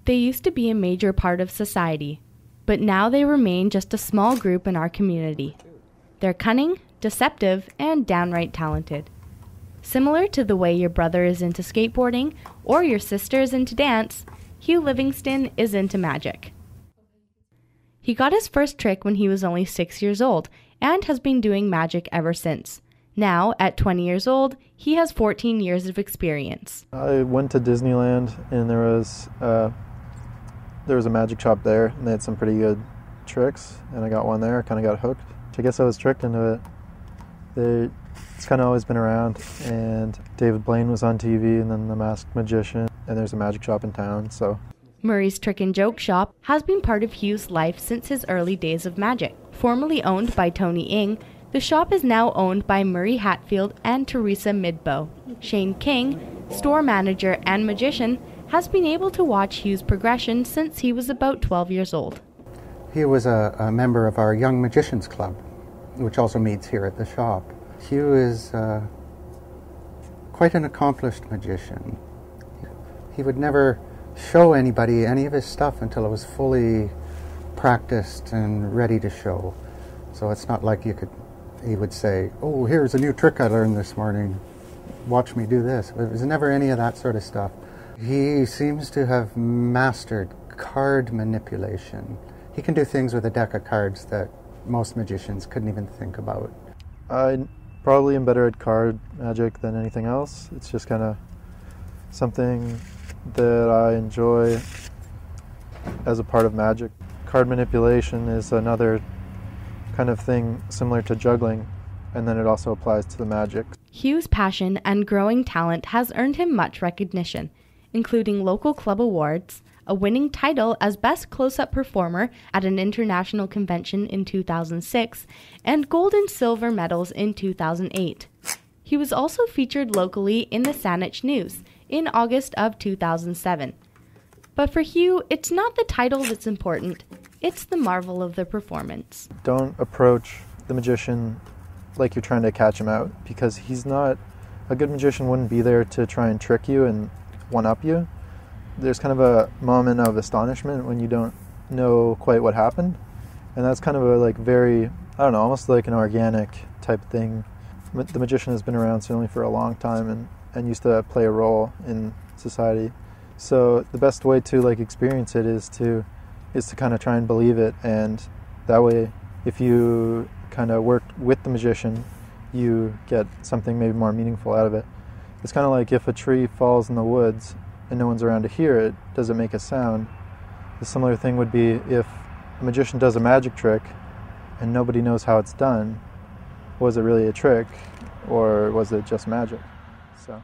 They used to be a major part of society, but now they remain just a small group in our community. They're cunning, deceptive, and downright talented. Similar to the way your brother is into skateboarding or your sister is into dance, Hugh Livingstone is into magic. He got his first trick when he was only 6 years old and has been doing magic ever since. Now, at 20 years old, he has 14 years of experience. I went to Disneyland and there was a magic shop there and they had some pretty good tricks and I got one there. I kind of got hooked. I guess I was tricked into it. It's kind of always been around, and David Blaine was on TV, and then The Masked Magician, and there's a magic shop in town, so. Murray's Trick and Joke Shop has been part of Hugh's life since his early days of magic. Formerly owned by Tony Ing, the shop is now owned by Murray Hatfield and Teresa Midbow. Shane King, store manager and magician, has been able to watch Hugh's progression since he was about 12 years old. He was a member of our Young Magicians Club, which also meets here at the shop. Hugh is quite an accomplished magician. He would never show anybody any of his stuff until it was fully practiced and ready to show. So it's not like he would say, "Oh, here's a new trick I learned this morning. Watch me do this." There was never any of that sort of stuff. He seems to have mastered card manipulation. He can do things with a deck of cards that most magicians couldn't even think about. I probably am better at card magic than anything else. It's just kind of something that I enjoy as a part of magic. Card manipulation is another kind of thing similar to juggling, and then it also applies to the magic. Hugh's passion and growing talent has earned him much recognition, including local club awards, a winning title as Best Close-Up Performer at an international convention in 2006, and gold and silver medals in 2008. He was also featured locally in the Saanich News in August of 2007. But for Hugh, it's not the title that's important, it's the marvel of the performance. Don't approach the magician like you're trying to catch him out, because he's not, a good magician wouldn't be there to try and trick you and one-up you. There's kind of a moment of astonishment when you don't know quite what happened, and that's kind of a very, I don't know, almost like an organic type thing. The magician has been around certainly for a long time and used to play a role in society. So the best way to experience it is to kind of try and believe it, and that way, if you kind of work with the magician, you get something maybe more meaningful out of it. It's kind of like if a tree falls in the woods and no one's around to hear it, does it make a sound? The similar thing would be if a magician does a magic trick and nobody knows how it's done, was it really a trick or was it just magic? So.